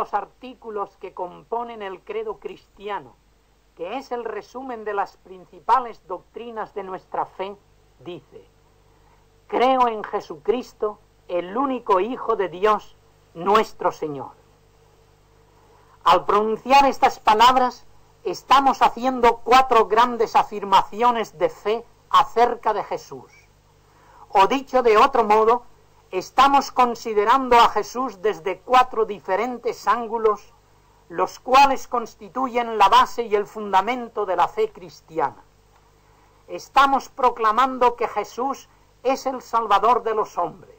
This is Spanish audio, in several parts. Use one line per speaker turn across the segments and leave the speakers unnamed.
los artículos que componen el credo cristiano, que es el resumen de las principales doctrinas de nuestra fe, dice: creo en Jesucristo, el único Hijo de Dios, nuestro Señor. Al pronunciar estas palabras, estamos haciendo 4 grandes afirmaciones de fe acerca de Jesús. O dicho de otro modo, estamos considerando a Jesús desde 4 diferentes ángulos, los cuales constituyen la base y el fundamento de la fe cristiana. Estamos proclamando que Jesús es el Salvador de los hombres,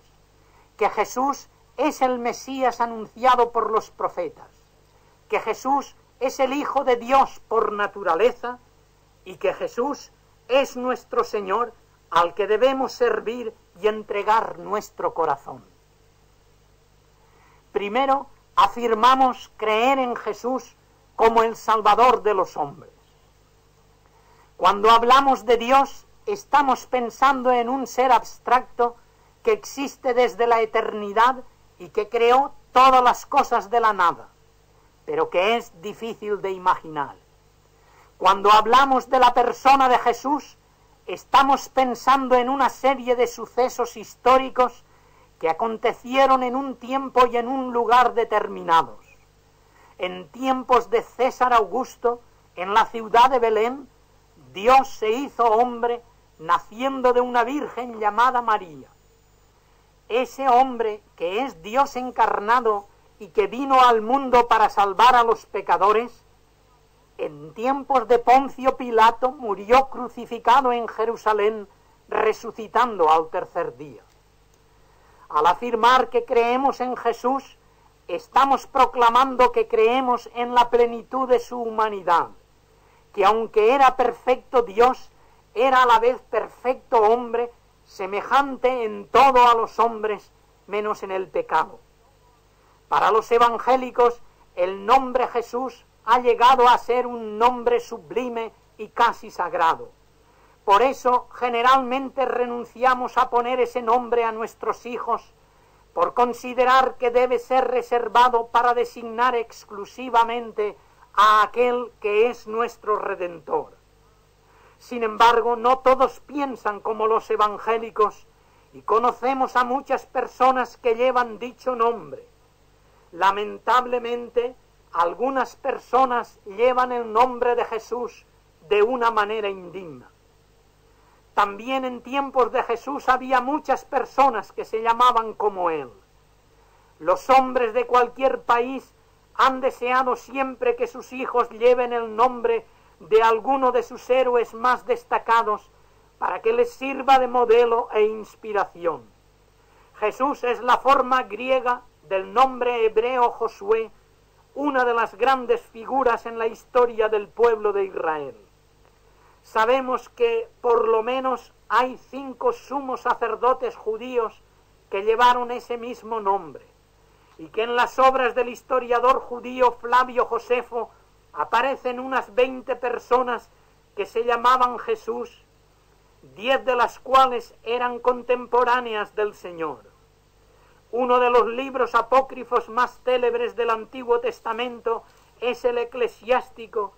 que Jesús es el Mesías anunciado por los profetas, que Jesús es el Hijo de Dios por naturaleza y que Jesús es nuestro Señor al que debemos servir y entregar nuestro corazón. Primero, afirmamos creer en Jesús como el Salvador de los hombres. Cuando hablamos de Dios, estamos pensando en un ser abstracto que existe desde la eternidad y que creó todas las cosas de la nada, pero que es difícil de imaginar. Cuando hablamos de la persona de Jesús, estamos pensando en una serie de sucesos históricos que acontecieron en un tiempo y en un lugar determinados. En tiempos de César Augusto, en la ciudad de Belén, Dios se hizo hombre, naciendo de una virgen llamada María. Ese hombre, que es Dios encarnado y que vino al mundo para salvar a los pecadores, en tiempos de Poncio Pilato murió crucificado en Jerusalén, resucitando al tercer día. Al afirmar que creemos en Jesús, estamos proclamando que creemos en la plenitud de su humanidad, que aunque era perfecto Dios, era a la vez perfecto hombre, semejante en todo a los hombres, menos en el pecado. Para los evangélicos, el nombre Jesús ha llegado a ser un nombre sublime y casi sagrado. Por eso, generalmente renunciamos a poner ese nombre a nuestros hijos, por considerar que debe ser reservado para designar exclusivamente a aquel que es nuestro Redentor. Sin embargo, no todos piensan como los evangélicos, y conocemos a muchas personas que llevan dicho nombre. Lamentablemente, algunas personas llevan el nombre de Jesús de una manera indigna. También en tiempos de Jesús había muchas personas que se llamaban como él. Los hombres de cualquier país han deseado siempre que sus hijos lleven el nombre de alguno de sus héroes más destacados para que les sirva de modelo e inspiración. Jesús es la forma griega del nombre hebreo Josué, una de las grandes figuras en la historia del pueblo de Israel. Sabemos que por lo menos hay 5 sumos sacerdotes judíos que llevaron ese mismo nombre, y que en las obras del historiador judío Flavio Josefo aparecen unas 20 personas que se llamaban Jesús, 10 de las cuales eran contemporáneas del Señor. Uno de los libros apócrifos más célebres del Antiguo Testamento es el Eclesiástico,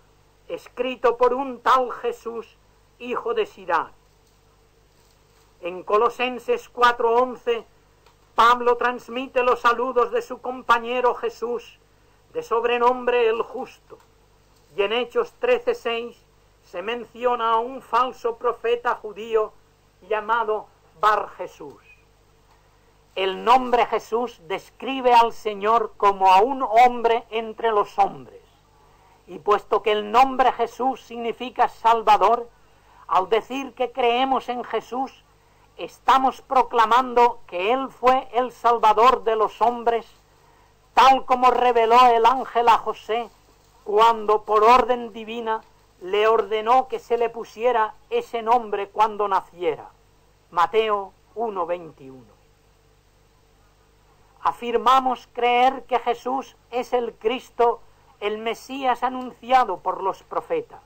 escrito por un tal Jesús, hijo de Sirac. En Colosenses 4:11, Pablo transmite los saludos de su compañero Jesús, de sobrenombre el Justo, y en Hechos 13:6 se menciona a un falso profeta judío llamado Bar Jesús. El nombre Jesús describe al Señor como a un hombre entre los hombres. Y puesto que el nombre Jesús significa Salvador, al decir que creemos en Jesús, estamos proclamando que Él fue el Salvador de los hombres, tal como reveló el ángel a José cuando por orden divina le ordenó que se le pusiera ese nombre cuando naciera. Mateo 1:21. Afirmamos creer que Jesús es el Cristo, el Mesías anunciado por los profetas.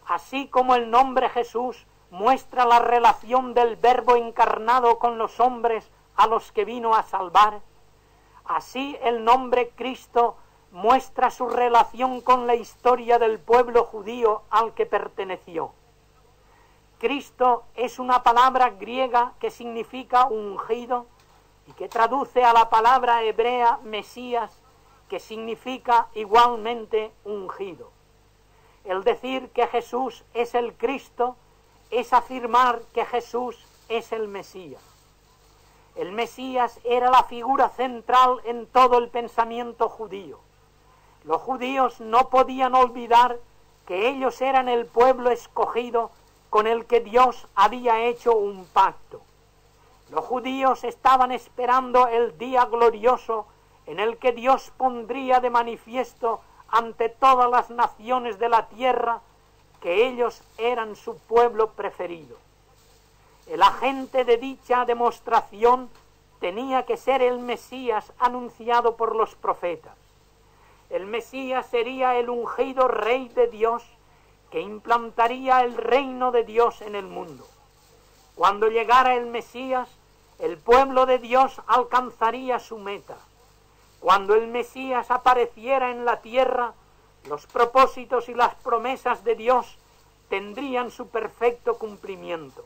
Así como el nombre Jesús muestra la relación del Verbo encarnado con los hombres a los que vino a salvar, Así el nombre Cristo muestra su relación con la historia del pueblo judío al que perteneció. Cristo es una palabra griega que significa ungido y que traduce a la palabra hebrea Mesías, que significa igualmente ungido. El decir que Jesús es el Cristo es afirmar que Jesús es el Mesías. El Mesías era la figura central en todo el pensamiento judío. Los judíos no podían olvidar que ellos eran el pueblo escogido con el que Dios había hecho un pacto. Los judíos estaban esperando el día glorioso en el que Dios pondría de manifiesto ante todas las naciones de la tierra que ellos eran su pueblo preferido. El agente de dicha demostración tenía que ser el Mesías anunciado por los profetas. El Mesías sería el ungido Rey de Dios que implantaría el reino de Dios en el mundo. Cuando llegara el Mesías, el pueblo de Dios alcanzaría su meta. Cuando el Mesías apareciera en la tierra, los propósitos y las promesas de Dios tendrían su perfecto cumplimiento.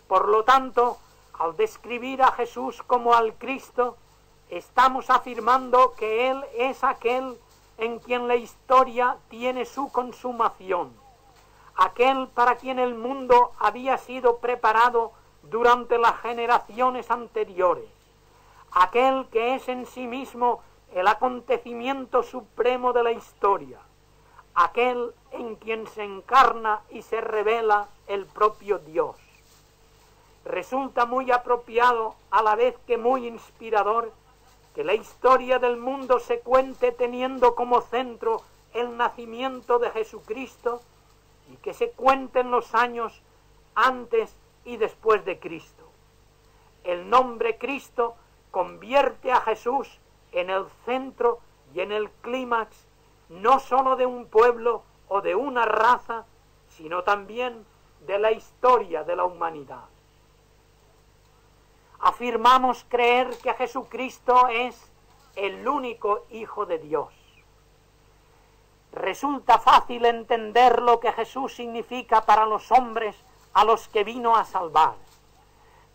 Por lo tanto, al describir a Jesús como al Cristo, estamos afirmando que Él es aquel en quien la historia tiene su consumación, aquel para quien el mundo había sido preparado durante las generaciones anteriores, aquel que es en sí mismo el acontecimiento supremo de la historia, aquel en quien se encarna y se revela el propio Dios. Resulta muy apropiado, a la vez que muy inspirador, que la historia del mundo se cuente teniendo como centro el nacimiento de Jesucristo y que se cuenten los años antes y después de Cristo. El nombre Cristo convierte a Jesús en el centro y en el clímax no sólo de un pueblo o de una raza, sino también de la historia de la humanidad. Afirmamos creer que Jesucristo es el único Hijo de Dios. Resulta fácil entender lo que Jesús significa para los hombres a los que vino a salvar.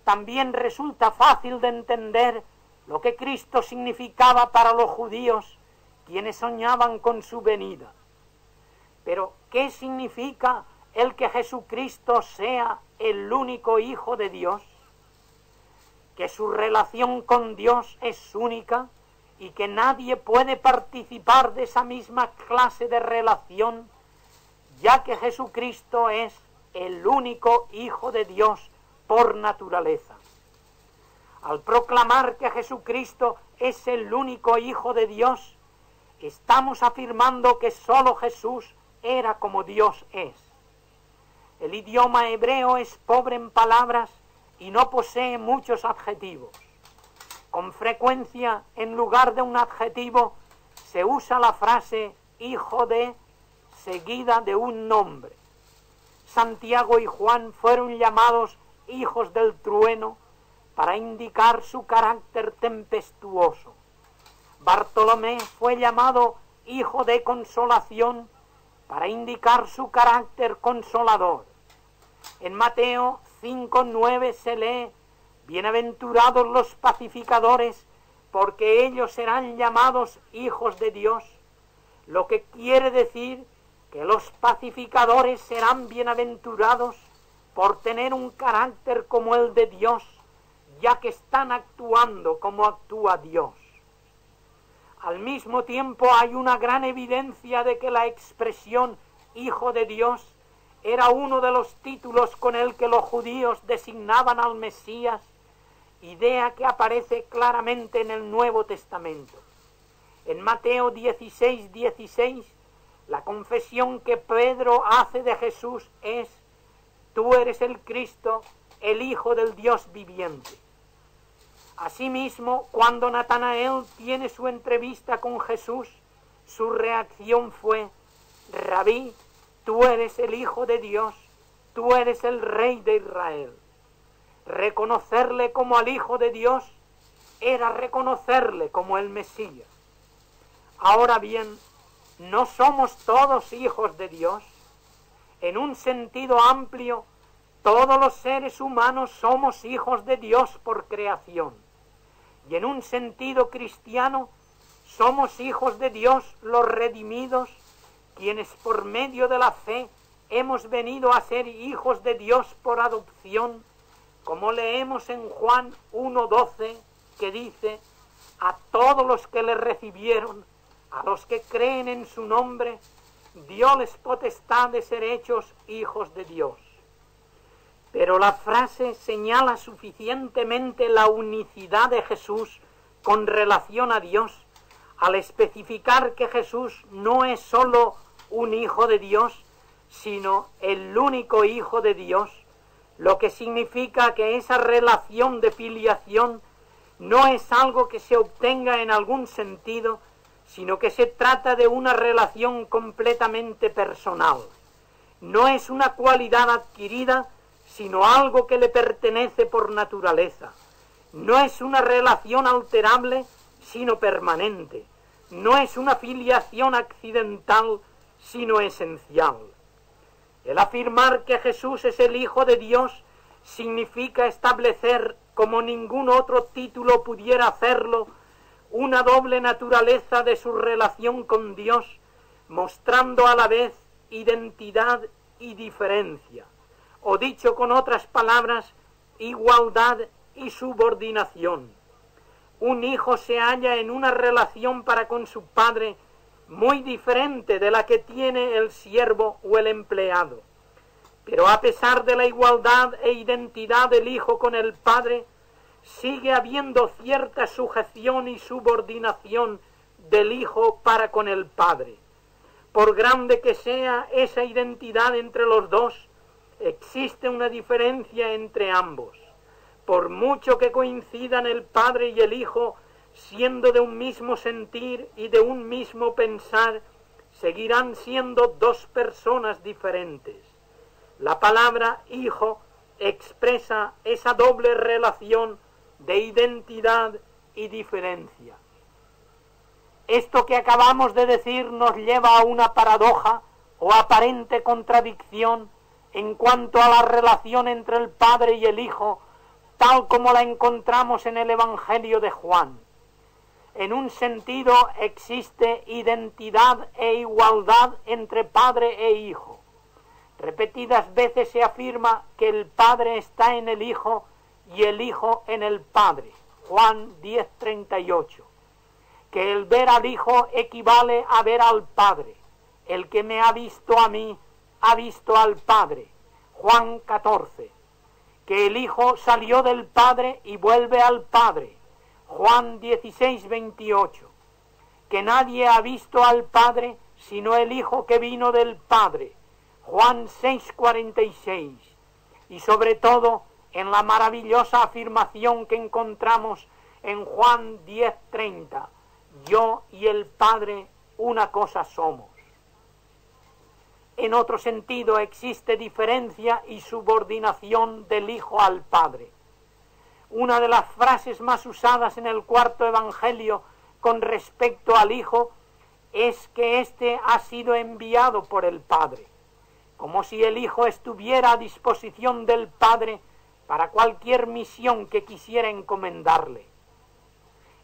También resulta fácil de entender lo que Cristo significaba para los judíos, quienes soñaban con su venida. Pero, ¿qué significa el que Jesucristo sea el único Hijo de Dios? Que su relación con Dios es única y que nadie puede participar de esa misma clase de relación, ya que Jesucristo es el único Hijo de Dios por naturaleza. Al proclamar que Jesucristo es el único Hijo de Dios, estamos afirmando que sólo Jesús era como Dios es. El idioma hebreo es pobre en palabras y no posee muchos adjetivos. Con frecuencia, en lugar de un adjetivo, se usa la frase hijo de, seguida de un nombre. Santiago y Juan fueron llamados hijos del trueno para indicar su carácter tempestuoso. Bartolomé fue llamado hijo de consolación para indicar su carácter consolador. En Mateo 5:9 se lee: bienaventurados los pacificadores, porque ellos serán llamados hijos de Dios, lo que quiere decir que los pacificadores serán bienaventurados por tener un carácter como el de Dios, ya que están actuando como actúa Dios. Al mismo tiempo hay una gran evidencia de que la expresión Hijo de Dios era uno de los títulos con el que los judíos designaban al Mesías, idea que aparece claramente en el Nuevo Testamento. En Mateo 16:16, la confesión que Pedro hace de Jesús es: tú eres el Cristo, el Hijo del Dios viviente. Asimismo, cuando Natanael tiene su entrevista con Jesús, su reacción fue: Rabí, tú eres el Hijo de Dios, tú eres el Rey de Israel. Reconocerle como al Hijo de Dios era reconocerle como el Mesías. Ahora bien, ¿no somos todos hijos de Dios? En un sentido amplio, todos los seres humanos somos hijos de Dios por creación. Y en un sentido cristiano, somos hijos de Dios los redimidos, quienes por medio de la fe hemos venido a ser hijos de Dios por adopción, como leemos en Juan 1:12, que dice: a todos los que le recibieron, a los que creen en su nombre, dióles potestad de ser hechos hijos de Dios. Pero la frase señala suficientemente la unicidad de Jesús con relación a Dios, al especificar que Jesús no es sólo un hijo de Dios, sino el único hijo de Dios, lo que significa que esa relación de filiación no es algo que se obtenga en algún sentido, sino que se trata de una relación completamente personal. No es una cualidad adquirida, sino algo que le pertenece por naturaleza. No es una relación alterable, sino permanente. No es una filiación accidental, sino esencial. El afirmar que Jesús es el Hijo de Dios significa establecer, como ningún otro título pudiera hacerlo, una doble naturaleza de su relación con Dios, mostrando a la vez identidad y diferencia, o dicho con otras palabras, igualdad y subordinación. Un hijo se halla en una relación para con su padre muy diferente de la que tiene el siervo o el empleado. Pero a pesar de la igualdad e identidad del hijo con el padre, sigue habiendo cierta sujeción y subordinación del hijo para con el padre. Por grande que sea esa identidad entre los dos, existe una diferencia entre ambos. Por mucho que coincidan el padre y el hijo, siendo de un mismo sentir y de un mismo pensar, seguirán siendo dos personas diferentes. La palabra hijo expresa esa doble relación de identidad y diferencia. Esto que acabamos de decir nos lleva a una paradoja o aparente contradicción en cuanto a la relación entre el Padre y el Hijo, tal como la encontramos en el Evangelio de Juan. En un sentido existe identidad e igualdad entre Padre e Hijo. Repetidas veces se afirma que el Padre está en el Hijo y el Hijo en el Padre. Juan 10:38. Que el ver al Hijo equivale a ver al Padre. El que me ha visto a mí, ha visto al Padre. Juan 14. Que el Hijo salió del Padre y vuelve al Padre. Juan 16:28. Que nadie ha visto al Padre sino el Hijo que vino del Padre. Juan 6:46. Y sobre todo en la maravillosa afirmación que encontramos en Juan 10:30. Yo y el Padre una cosa somos. En otro sentido existe diferencia y subordinación del Hijo al Padre. Una de las frases más usadas en el cuarto Evangelio con respecto al Hijo es que éste ha sido enviado por el Padre, como si el Hijo estuviera a disposición del Padre para cualquier misión que quisiera encomendarle.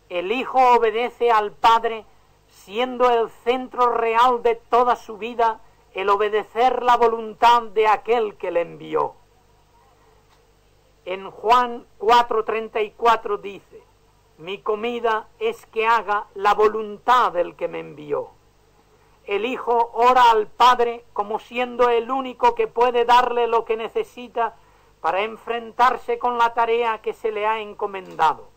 El Hijo obedece al Padre, siendo el centro real de toda su vida el obedecer la voluntad de aquel que le envió. En Juan 4:34 dice: mi comida es que haga la voluntad del que me envió. El Hijo ora al Padre como siendo el único que puede darle lo que necesita para enfrentarse con la tarea que se le ha encomendado.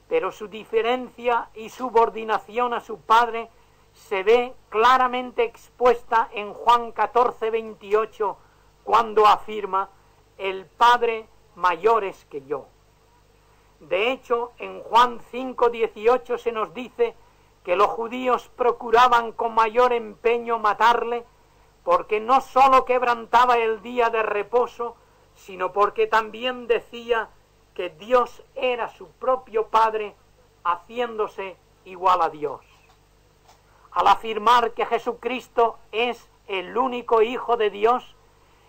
Pero su diferencia y subordinación a su Padre se ve claramente expuesta en Juan 14:28, cuando afirma: el Padre mayor es que yo. De hecho, en Juan 5:18 se nos dice que los judíos procuraban con mayor empeño matarle, porque no sólo quebrantaba el día de reposo, sino porque también decía que Dios era su propio Padre haciéndose igual a Dios. Al afirmar que Jesucristo es el único Hijo de Dios,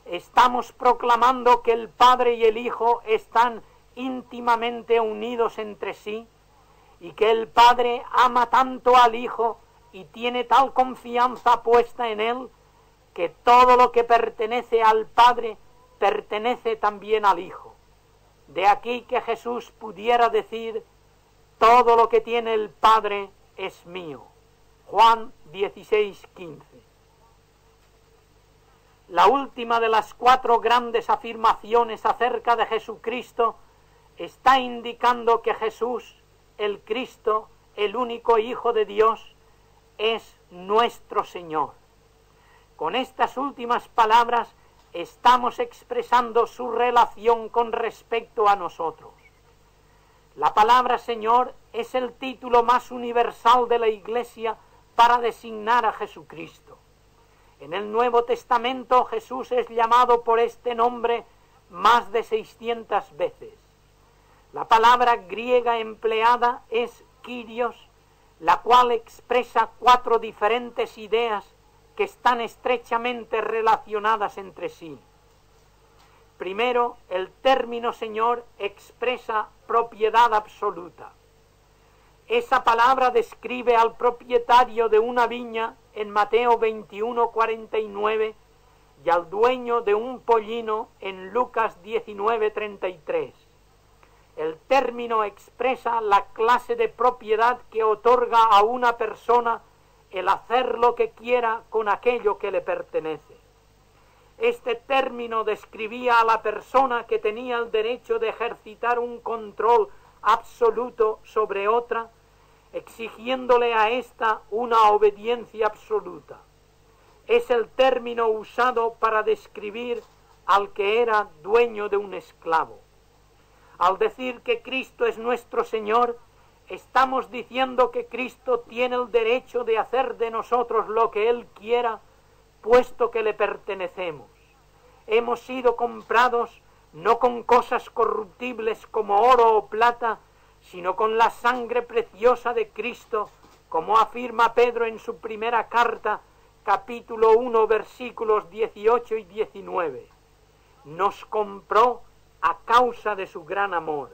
estamos proclamando que el Padre y el Hijo están íntimamente unidos entre sí y que el Padre ama tanto al Hijo y tiene tal confianza puesta en Él que todo lo que pertenece al Padre pertenece también al Hijo. De aquí que Jesús pudiera decir: todo lo que tiene el Padre es mío. Juan 16:15. La última de las 4 grandes afirmaciones acerca de Jesucristo está indicando que Jesús, el Cristo, el único Hijo de Dios, es nuestro Señor. Con estas últimas palabras estamos expresando su relación con respecto a nosotros. La palabra Señor es el título más universal de la Iglesia para designar a Jesucristo. En el Nuevo Testamento Jesús es llamado por este nombre más de 600 veces. La palabra griega empleada es Kyrios, la cual expresa 4 diferentes ideas que están estrechamente relacionadas entre sí. Primero, el término Señor expresa propiedad absoluta. Esa palabra describe al propietario de una viña en Mateo 21:49 y al dueño de un pollino en Lucas 19:33. El término expresa la clase de propiedad que otorga a una persona el hacer lo que quiera con aquello que le pertenece. Este término describía a la persona que tenía el derecho de ejercitar un control absoluto sobre otra, exigiéndole a ésta una obediencia absoluta. Es el término usado para describir al que era dueño de un esclavo. Al decir que Cristo es nuestro Señor, estamos diciendo que Cristo tiene el derecho de hacer de nosotros lo que Él quiera, puesto que le pertenecemos. Hemos sido comprados no con cosas corruptibles como oro o plata, sino con la sangre preciosa de Cristo, como afirma Pedro en su primera carta, capítulo 1, versículos 18 y 19. Nos compró a causa de su gran amor.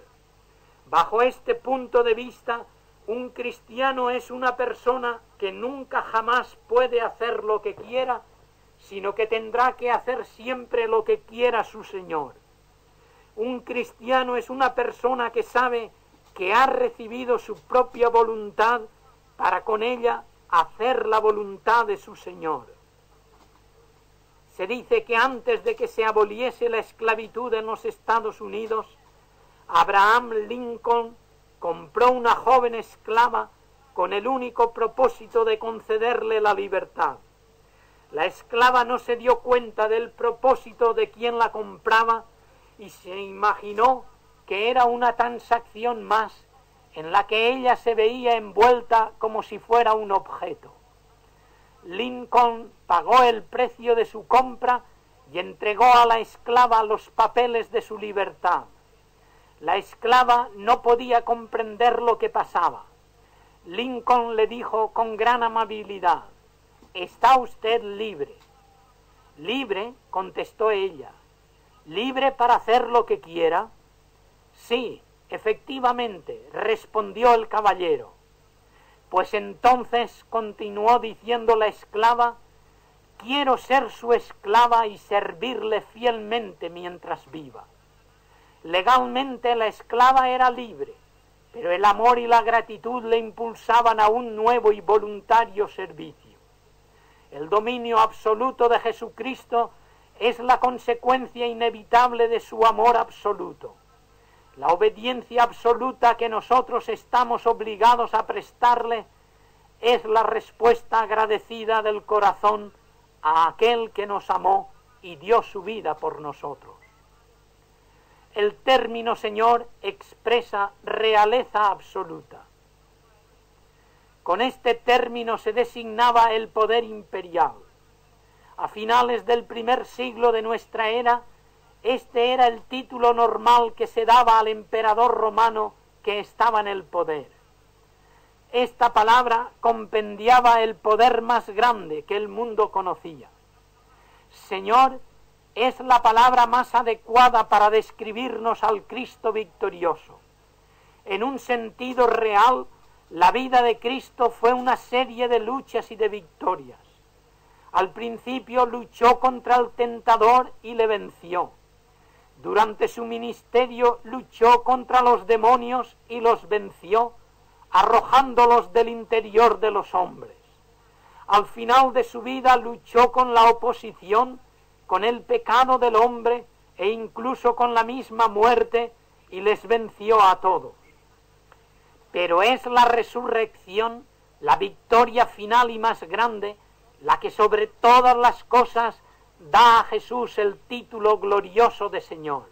Bajo este punto de vista, un cristiano es una persona que nunca jamás puede hacer lo que quiera, sino que tendrá que hacer siempre lo que quiera su Señor. Un cristiano es una persona que sabe que ha recibido su propia voluntad para con ella hacer la voluntad de su Señor. Se dice que antes de que se aboliese la esclavitud en los Estados Unidos, Abraham Lincoln compró una joven esclava con el único propósito de concederle la libertad. La esclava no se dio cuenta del propósito de quien la compraba y se imaginó que era una transacción más en la que ella se veía envuelta como si fuera un objeto. Lincoln pagó el precio de su compra y entregó a la esclava los papeles de su libertad. La esclava no podía comprender lo que pasaba. Lincoln le dijo con gran amabilidad: «Está usted libre». «¿Libre?», contestó ella. «¿Libre para hacer lo que quiera?». «Sí, efectivamente», respondió el caballero. Pues entonces, continuó diciendo la esclava, «quiero ser su esclava y servirle fielmente mientras viva». Legalmente la esclava era libre, pero el amor y la gratitud le impulsaban a un nuevo y voluntario servicio. El dominio absoluto de Jesucristo es la consecuencia inevitable de su amor absoluto. La obediencia absoluta que nosotros estamos obligados a prestarle es la respuesta agradecida del corazón a aquel que nos amó y dio su vida por nosotros. El término Señor expresa realeza absoluta. Con este término se designaba el poder imperial. A finales del primer siglo de nuestra era, este era el título normal que se daba al emperador romano que estaba en el poder. Esta palabra compendiaba el poder más grande que el mundo conocía. Señor es la palabra más adecuada para describirnos al Cristo victorioso. En un sentido real, la vida de Cristo fue una serie de luchas y de victorias. Al principio luchó contra el tentador y le venció. Durante su ministerio luchó contra los demonios y los venció, arrojándolos del interior de los hombres. Al final de su vida luchó con la oposición, con el pecado del hombre e incluso con la misma muerte, y les venció a todos. Pero es la resurrección, la victoria final y más grande, la que sobre todas las cosas da a Jesús el título glorioso de Señor.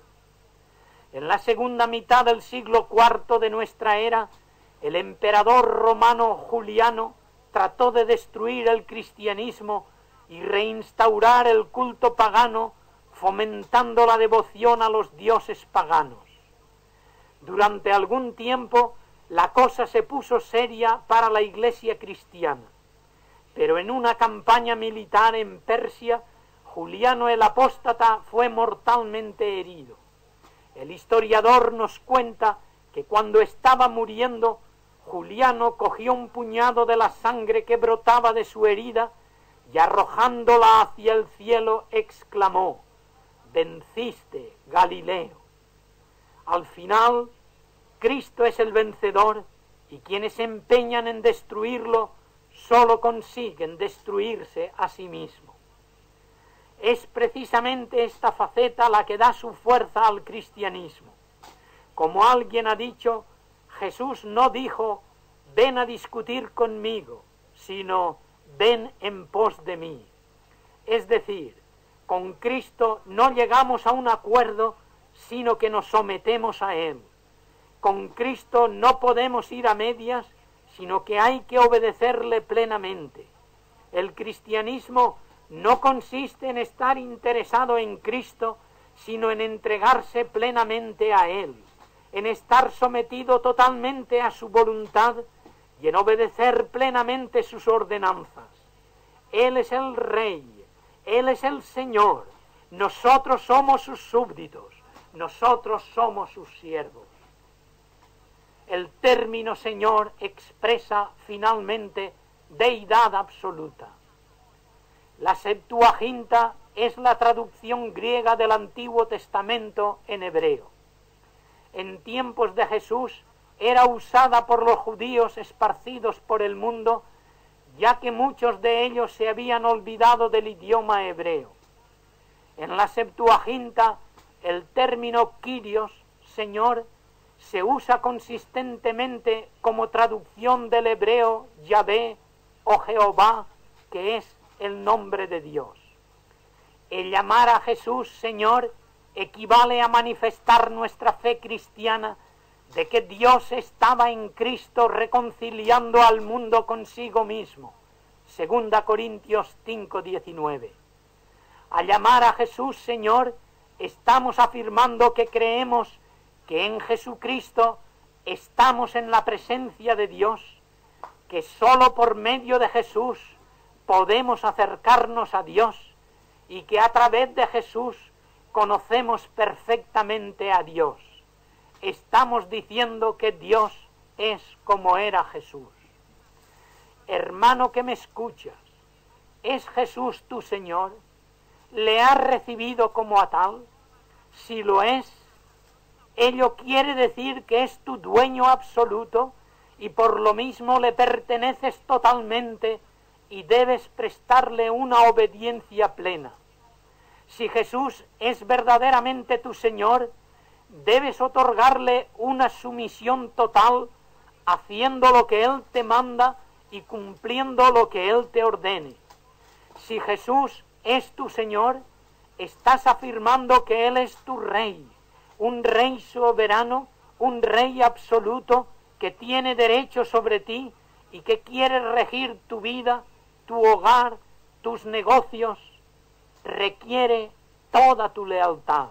En la segunda mitad del siglo IV de nuestra era, el emperador romano Juliano trató de destruir el cristianismo y reinstaurar el culto pagano, fomentando la devoción a los dioses paganos. Durante algún tiempo la cosa se puso seria para la Iglesia cristiana, pero en una campaña militar en Persia, Juliano el apóstata fue mortalmente herido. El historiador nos cuenta que cuando estaba muriendo, Juliano cogió un puñado de la sangre que brotaba de su herida y arrojándola hacia el cielo exclamó: «Venciste, Galileo». Al final, Cristo es el vencedor, y quienes se empeñan en destruirlo solo consiguen destruirse a sí mismos. Es precisamente esta faceta la que da su fuerza al cristianismo. Como alguien ha dicho, Jesús no dijo: «Ven a discutir conmigo», sino «Ven en pos de mí». Es decir, con Cristo no llegamos a un acuerdo, sino que nos sometemos a Él. Con Cristo no podemos ir a medias, sino que hay que obedecerle plenamente. El cristianismo no consiste en estar interesado en Cristo, sino en entregarse plenamente a Él, en estar sometido totalmente a su voluntad y en obedecer plenamente sus ordenanzas. Él es el Rey, Él es el Señor, nosotros somos sus súbditos, nosotros somos sus siervos. El término Señor expresa finalmente deidad absoluta. La Septuaginta es la traducción griega del Antiguo Testamento en hebreo. En tiempos de Jesús era usada por los judíos esparcidos por el mundo, ya que muchos de ellos se habían olvidado del idioma hebreo. En la Septuaginta, el término Kyrios, Señor, se usa consistentemente como traducción del hebreo Yahvé o Jehová, que es el nombre de Dios. El llamar a Jesús Señor equivale a manifestar nuestra fe cristiana de que Dios estaba en Cristo reconciliando al mundo consigo mismo. 2 Corintios 5:19. Al llamar a Jesús Señor, estamos afirmando que creemos que en Jesucristo estamos en la presencia de Dios, que sólo por medio de Jesús podemos acercarnos a Dios y que a través de Jesús conocemos perfectamente a Dios. Estamos diciendo que Dios es como era Jesús. Hermano que me escuchas, ¿es Jesús tu Señor? ¿Le has recibido como a tal? Si lo es, ello quiere decir que es tu dueño absoluto y por lo mismo le perteneces totalmente y debes prestarle una obediencia plena. Si Jesús es verdaderamente tu Señor, debes otorgarle una sumisión total, haciendo lo que Él te manda y cumpliendo lo que Él te ordene. Si Jesús es tu Señor, estás afirmando que Él es tu Rey, un Rey soberano, un Rey absoluto que tiene derecho sobre ti y que quiere regir tu vida, tu hogar, tus negocios. Requiere toda tu lealtad.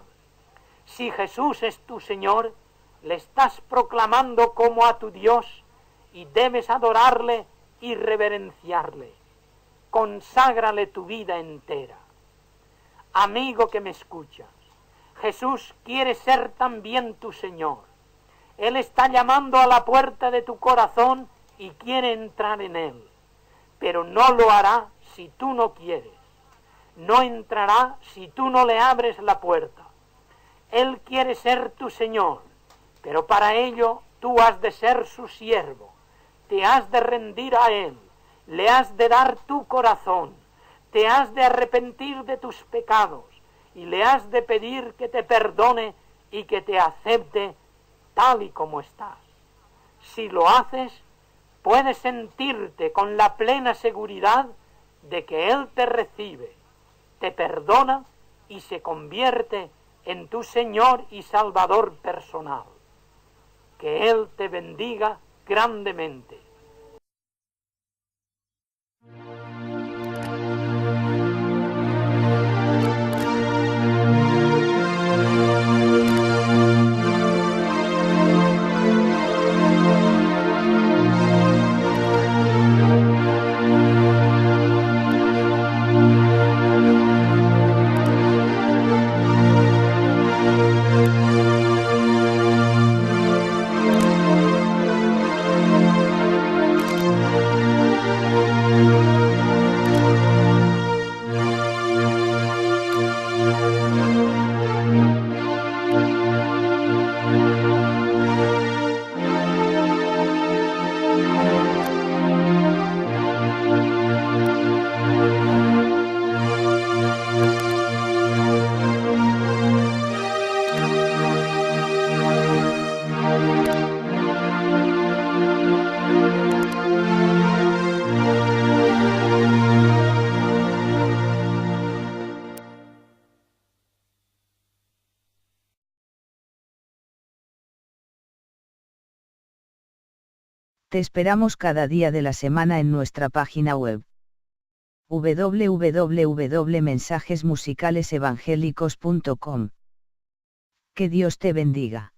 Si Jesús es tu Señor, le estás proclamando como a tu Dios y debes adorarle y reverenciarle. Conságrale tu vida entera. Amigo que me escuchas, Jesús quiere ser también tu Señor. Él está llamando a la puerta de tu corazón y quiere entrar en él, pero no lo hará si tú no quieres. No entrará si tú no le abres la puerta. Él quiere ser tu Señor, pero para ello tú has de ser su siervo. Te has de rendir a Él, le has de dar tu corazón, te has de arrepentir de tus pecados y le has de pedir que te perdone y que te acepte tal y como estás. Si lo haces, puedes sentirte con la plena seguridad de que Él te recibe, te perdona y se convierte en tu Señor y Salvador personal. Que Él te bendiga grandemente.
Te esperamos cada día de la semana en nuestra página web www.mensajesmusicalesevangélicos.com. Que Dios te bendiga.